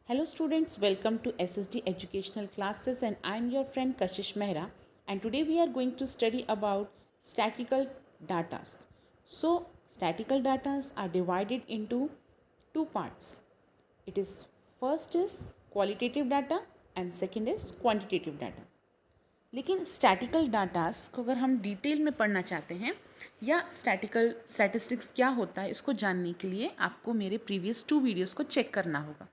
Hello students, welcome to SSD educational classes and I am your friend Kashish Mehra and today we are going to study about statistical datas. So statistical datas are divided into two parts. It is first is qualitative data and second is quantitative data. लेकिन statistical datas को अगर हम detail में पढ़ना चाहते हैं या statistics क्या होता है इसको जानने के लिए आपको मेरे प्रीवियस 2 वीडियोस को चेक करना होगा.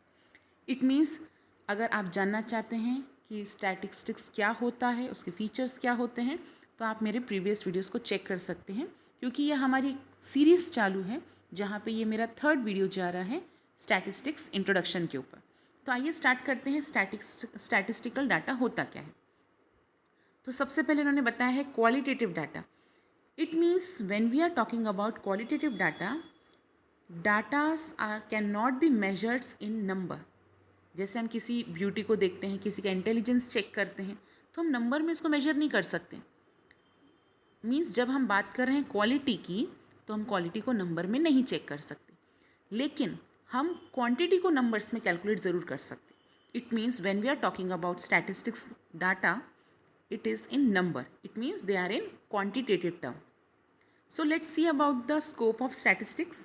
इट मीन्स अगर आप जानना चाहते हैं कि स्टैटिस्टिक्स क्या होता है, उसके फीचर्स क्या होते हैं, तो आप मेरे प्रीवियस वीडियोस को चेक कर सकते हैं क्योंकि यह हमारी सीरीज़ चालू है जहाँ पे ये मेरा 3rd वीडियो जा रहा है स्टैटिस्टिक्स इंट्रोडक्शन के ऊपर. तो आइए स्टार्ट करते हैं स्टैटिस्टिकल डाटा होता क्या है. तो सबसे पहले इन्होंने बताया है qualitative data. It means when we are talking about qualitative data, datas can not be measureds in number. जैसे हम किसी ब्यूटी को देखते हैं, किसी का इंटेलिजेंस चेक करते हैं, तो हम नंबर में इसको मेजर नहीं कर सकते. मीन्स जब हम बात कर रहे हैं क्वालिटी की तो हम क्वालिटी को नंबर में नहीं चेक कर सकते, लेकिन हम क्वांटिटी को नंबर्स में कैलकुलेट ज़रूर कर सकते. It means when we are talking about statistics data, it is in number. It means they are in quantitative term. So let's see about the scope of statistics.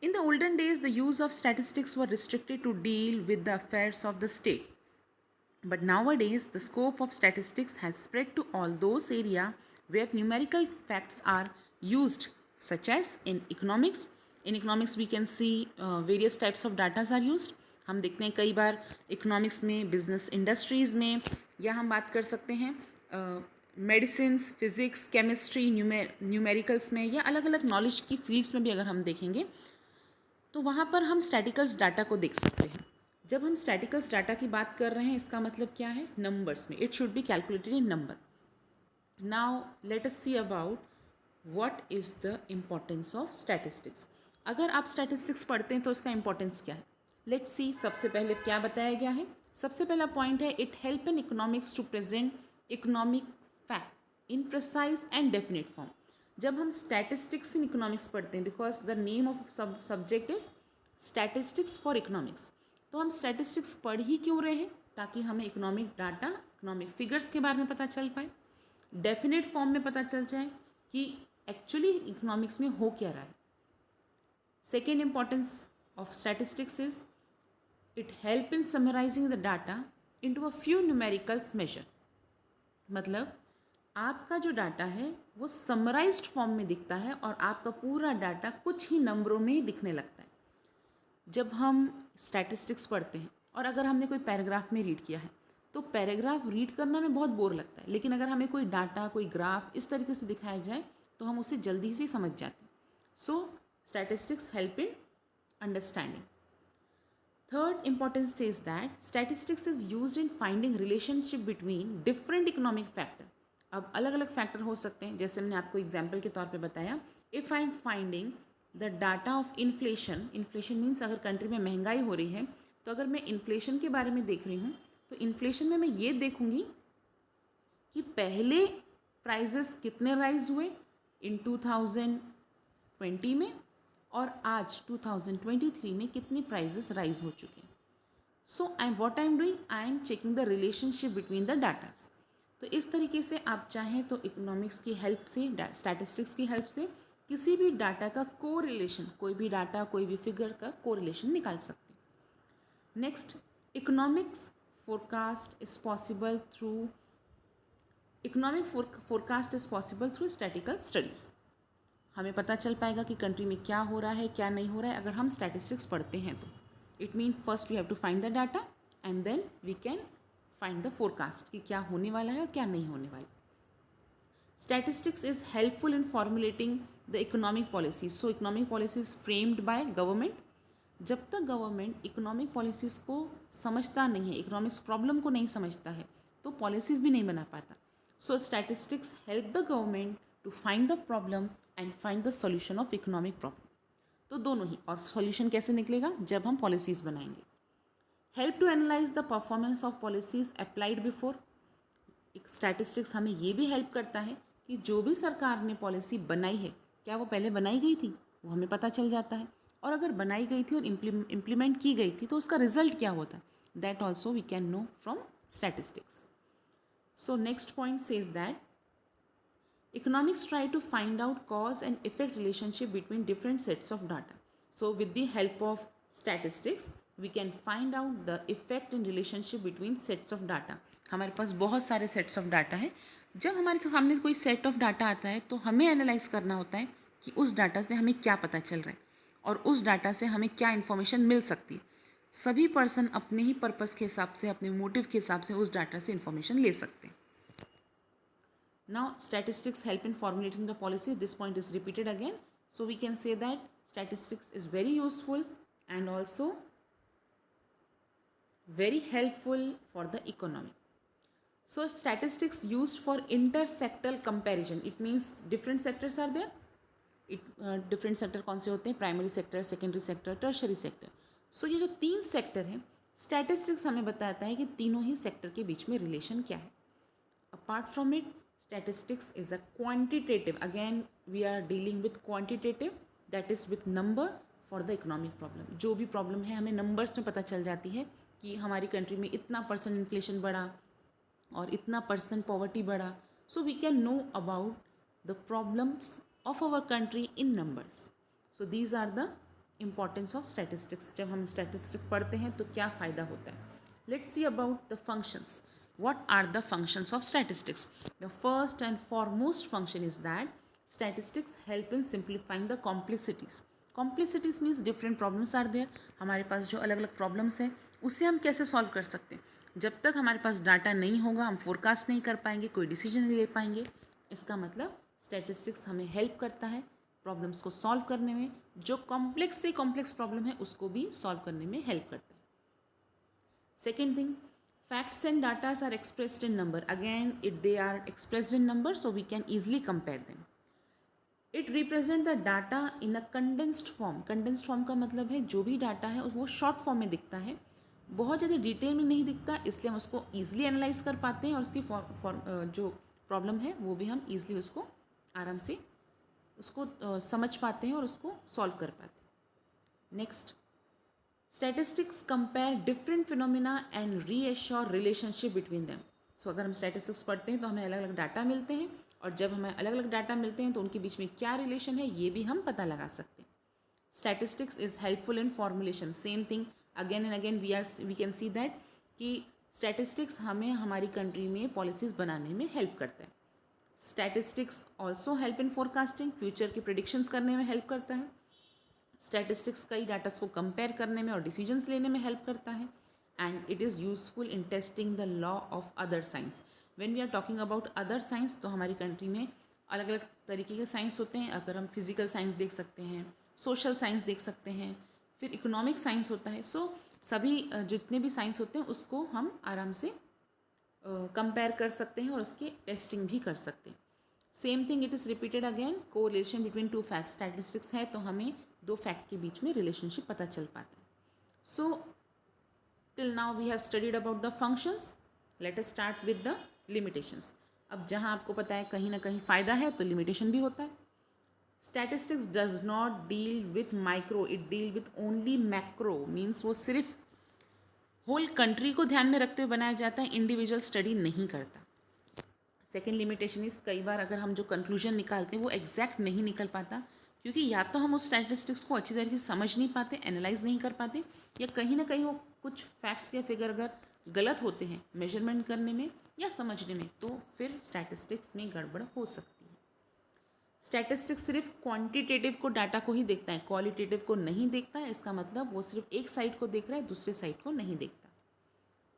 In the olden days, the use of statistics were restricted to deal with the affairs of the state. But nowadays, the scope of statistics has spread to all those areas where numerical facts are used, such as in economics. In economics, we can see various types of data are used. हम देखते हैं कई बार economics में, business industries में, या हम बात कर सकते हैं मेडिसिन्स, फिज़िक्स, केमिस्ट्री, न्यूमेरिकल्स में, या अलग अलग नॉलेज की फील्ड्स में भी अगर हम देखेंगे तो वहाँ पर हम स्टैटिकल्स डाटा को देख सकते हैं. जब हम स्टैटिकल्स डाटा की बात कर रहे हैं इसका मतलब क्या है? नंबर्स में. It should be calculated in number. Now let us see about what is the importance of statistics. अगर आप स्टैटिस्टिक्स पढ़ते हैं तो इसका इंपॉर्टेंस क्या है? Let's see. सबसे पहले क्या बताया गया है? सबसे पहला पॉइंट है it help in economics to present economic fact in precise and definite form. जब हम स्टैटिस्टिक्स इन इकोनॉमिक्स पढ़ते हैं, because the name of subject is statistics for economics, तो हम स्टैटिस्टिक्स पढ़ ही क्यों रहे हैं? ताकि हमें इकोनॉमिक डाटा, इकोनॉमिक फिगर्स के बारे में पता चल पाए, डेफिनेट फॉर्म में पता चल जाए कि एक्चुअली इकोनॉमिक्स में हो क्या रहा है. Second importance of statistics is it help in summarizing the data into a few numericals measure. मतलब आपका जो डाटा है वो समराइज्ड फॉर्म में दिखता है और आपका पूरा डाटा कुछ ही नंबरों में ही दिखने लगता है. जब हम स्टैटिस्टिक्स पढ़ते हैं और अगर हमने कोई पैराग्राफ में रीड किया है तो पैराग्राफ रीड करना में बहुत बोर लगता है, लेकिन अगर हमें कोई डाटा, कोई ग्राफ इस तरीके से दिखाया जाए तो हम उसे जल्दी से समझ जाते हैं. So statistics help in understanding. Third importance says that statistics is used in finding relationship between different economic factor. अब अलग अलग फैक्टर हो सकते हैं, जैसे मैंने आपको एग्जाम्पल के तौर पे बताया. If I am finding the data of inflation, inflation means अगर कंट्री में महंगाई हो रही है तो अगर मैं इन्फ्लेशन के बारे में देख रही हूँ तो इन्फ्लेशन में मैं ये देखूँगी कि पहले प्राइजेस कितने राइज हुए इन 2020 में और आज 2023 में कितने प्राइजेस राइज हो चुके हैं. So what I am doing, I am checking the relationship between the datas. तो इस तरीके से आप चाहें तो इकोनॉमिक्स की हेल्प से, स्टैटिस्टिक्स की हेल्प से किसी भी डाटा का कोरिलेशन, कोई भी डाटा, कोई भी फिगर का कोरिलेशन निकाल सकते हैं. Next, economics forecast is possible through statistical studies. हमें पता चल पाएगा कि कंट्री में क्या हो रहा है, क्या नहीं हो रहा है, अगर हम स्टैटिस्टिक्स पढ़ते हैं तो. It mean first we have to find the data and then we can find the forecast कि क्या होने वाला है और क्या नहीं होने वाला. Statistics is helpful in formulating the economic policies. So economic policies framed by government. जब तक गवर्नमेंट इकोनॉमिक पॉलिसीज़ को समझता नहीं है, इकोनॉमिक्स प्रॉब्लम को नहीं समझता है, तो पॉलिसीज़ भी नहीं बना पाता. So statistics help the government to find the problem and find the solution of economic problem. तो दोनों ही. और सॉल्यूशन कैसे निकलेगा? जब हम पॉलिसीज़ बनाएंगे. Help to analyse the performance of policies applied before. Statistics हमें ये भी हेल्प करता है कि जो भी सरकार ने पॉलिसी बनाई है, क्या वो पहले बनाई गई थी, वो हमें पता चल जाता है. और अगर बनाई गई थी और इम्प्लीमेंट की गई थी तो उसका रिजल्ट क्या होता है, that also we can know from statistics. So next point says that economics try to find out cause and effect relationship between different sets of data. So with the help of statistics we can find out the effect and relationship between sets of data. हमारे पास बहुत सारे sets of data है. जब हमारे सामने कोई set of data आता है तो हमें एनालाइज करना होता है कि उस डाटा से हमें क्या पता चल रहा है और उस डाटा से हमें क्या इन्फॉर्मेशन मिल सकती है. सभी पर्सन अपने ही पर्पस के हिसाब से, अपने मोटिव के हिसाब से उस डाटा से इन्फॉर्मेशन ले सकते हैं. Now statistics help in formulating the policy. This point is repeated again. So we can say that statistics is very useful and also very helpful for the economy. So statistics used for intersectoral comparison. It means different sectors are there. Different sector कौन से होते हैं? Primary sector, secondary sector, tertiary sector. So ये जो 3 sector हैं, statistics हमें बताता है कि तीनों ही सेक्टर के बीच में रिलेशन क्या है. Apart from it, statistics is a quantitative, again we are dealing with quantitative, that is with number for the economic problem. जो भी प्रॉब्लम है हमें नंबर्स में पता चल जाती है कि हमारी कंट्री में इतना % इन्फ्लेशन बढ़ा और इतना % पॉवर्टी बढ़ा. So we can know about the problems of our country in numbers. So these are the importance of statistics. जब हम स्टैटिस्टिक्स पढ़ते हैं तो क्या फ़ायदा होता है. Let's see about the functions. What are the functions of statistics? The first and foremost function is that statistics help in simplifying the complexities. Complexities means different problems are there. हमारे पास जो अलग अलग प्रॉब्लम्स हैं उससे हम कैसे solve कर सकते हैं. जब तक हमारे पास डाटा नहीं होगा हम फोरकास्ट नहीं कर पाएंगे, कोई डिसीजन नहीं ले पाएंगे. इसका मतलब स्टैटिस्टिक्स हमें हेल्प करता है प्रॉब्लम्स को सॉल्व करने में. जो कॉम्प्लेक्स से कॉम्प्लेक्स प्रॉब्लम है उसको भी सॉल्व करने में हेल्प करता है. Second thing, facts and data are expressed in number. Again they are expressed in number, so we can easily compare them. It represent the data in a condensed form. condensed form का मतलब है जो भी data है वो short form में दिखता है, बहुत ज़्यादा डिटेल में नहीं दिखता, इसलिए हम उसको ईजिली एनालाइज कर पाते हैं और उसकी जो प्रॉब्लम है वो भी हम ईजिली उसको आराम से उसको समझ पाते हैं और उसको सॉल्व कर पाते हैं. Next, statistics compare different phenomena and reassure relationship between them. So अगर हम स्टैटिस्टिक्स पढ़ते हैं तो हमें अलग अलग डाटा मिलते हैं और जब हमें अलग अलग डाटा मिलते हैं तो उनके बीच में क्या रिलेशन है ये भी हम पता लगा सकते हैं. Statistics is helpful in formulation. Same thing again and again we can see that कि स्टैटिस्टिक्स हमें हमारी कंट्री में पॉलिसीज़ बनाने में हेल्प करता है. Statistics also help in forecasting. Future की प्रिडिक्शंस करने में हेल्प करता है. स्टैटिस्टिक्स कई डाटास को कंपेयर करने में और डिसीजंस लेने में हेल्प करता है. And it is useful in testing the law of other science. When we are talking about other science तो हमारी कंट्री में अलग अलग तरीके के साइंस होते हैं. अगर हम फिजिकल साइंस देख सकते हैं, सोशल साइंस देख सकते हैं, फिर इकोनॉमिक साइंस होता है. सो सभी जितने भी साइंस होते हैं उसको हम आराम से कंपेयर कर सकते हैं और उसकी टेस्टिंग भी कर सकते हैं. Same thing it is repeated again. Correlation between two facts. Statistics है तो हमें 2 फैक्ट के बीच में रिलेशनशिप पता चल पाता है. So till now we have studied about the functions. Let us start with the limitations. अब जहाँ आपको पता है कहीं ना कहीं फ़ायदा है तो लिमिटेशन भी होता है. Statistics does not deal with micro, it deal with only macro. Means वो सिर्फ होल कंट्री को ध्यान में रखते हुए बनाया जाता है, इंडिविजुअल स्टडी नहीं करता. सेकेंड लिमिटेशन इज़ कई बार अगर हम जो कंक्लूजन निकालते हैं वो एग्जैक्ट नहीं निकल पाता क्योंकि या तो हम उस स्टैटिस्टिक्स को अच्छी तरीके से समझ नहीं पाते, एनालाइज नहीं कर पाते, या कहीं ना कहीं वो कुछ फैक्ट्स या फिगर अगर गलत होते हैं मेजरमेंट करने में या समझने में तो फिर स्टैटिस्टिक्स में गड़बड़ हो सकती है. स्टैटिस्टिक्स सिर्फ क्वांटिटेटिव को डाटा को ही देखता है, क्वालिटेटिव को नहीं देखता है. इसका मतलब वो सिर्फ एक साइड को देख रहा है, दूसरे साइड को नहीं देखता.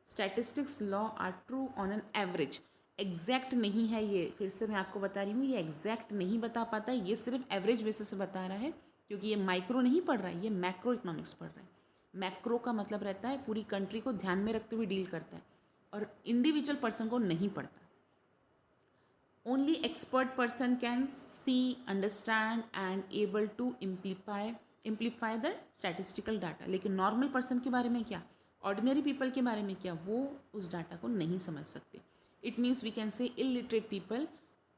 Statistics law are true on an average. Exact नहीं है ये, फिर से मैं आपको बता रही हूँ, ये एग्जैक्ट नहीं बता पाता है, ये सिर्फ एवरेज बेसिस पे बता रहा है क्योंकि ये माइक्रो नहीं पढ़ रहा है, ये मैक्रो इकोनॉमिक्स पढ़ रहा है. मैक्रो का मतलब रहता है पूरी कंट्री को ध्यान में रखते हुए डील करता है और इंडिविजुअल पर्सन को नहीं पढ़ता. Only expert person can see, understand and able to amplify the statistical data. लेकिन नॉर्मल पर्सन के बारे में क्या, ऑर्डिनरी पीपल के बारे में क्या, वो उस डाटा को नहीं समझ सकते. It means we can say illiterate people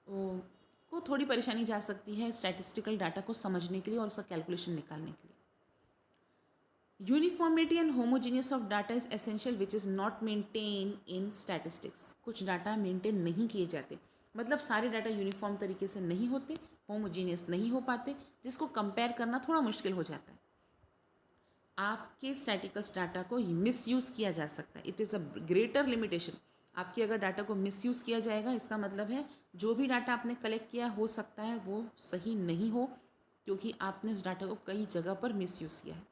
को थोड़ी परेशानी जा सकती है स्टैटिस्टिकल डाटा को समझने के लिए और उसका कैलकुलेशन निकालने के लिए. Uniformity and homogeneous of data is essential which is not maintain in statistics. कुछ डाटा मेंटेन नहीं किए जाते, मतलब सारे डाटा यूनिफॉर्म तरीके से नहीं होते, होमोजीनियस नहीं हो पाते, जिसको कंपेयर करना थोड़ा मुश्किल हो जाता है। आपके स्टैटिकल्स डाटा को मिसयूज़ किया जा सकता है। It is a greater limitation. आपके अगर डाटा को मिसयूज़ किया जाएगा, इसका मतलब है जो भी डाटा आपने कलेक्ट किया हो सकता है वो सही नहीं हो, क्योंकि आपने उस डाटा को कई जगह पर मिसयूज़ किया है।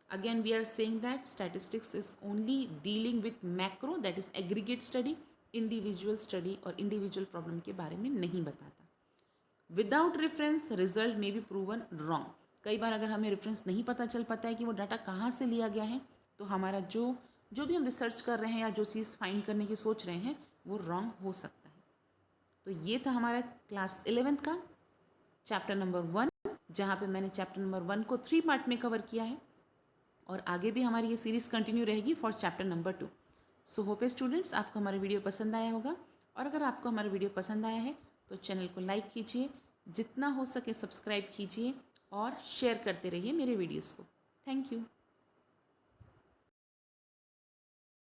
Again we are saying that statistics is only dealing with macro, that is aggregate study. Individual study और इंडिविजुअल प्रॉब्लम के बारे में नहीं बताता। विदाउट रेफरेंस रिजल्ट में बी प्रूवन रॉन्ग। कई बार अगर हमें रेफरेंस नहीं पता चल पाता है कि वो डाटा कहाँ से लिया गया है, तो हमारा जो भी हम रिसर्च कर रहे हैं या जो चीज़ फाइंड करने की सोच रहे हैं वो रॉन्ग हो सकता है। तो ये था हमारा क्लास 11th का चैप्टर नंबर 1, जहाँ पे मैंने चैप्टर नंबर 1 को 3 पार्ट में कवर किया है, और आगे भी हमारी ये सीरीज़ कंटिन्यू रहेगी for chapter number 2। So hope students आपको हमारा वीडियो पसंद आया होगा, और अगर आपको हमारा वीडियो पसंद आया है तो चैनल को लाइक कीजिए, जितना हो सके सब्सक्राइब कीजिए और शेयर करते रहिए मेरे वीडियोज़ को। Thank you.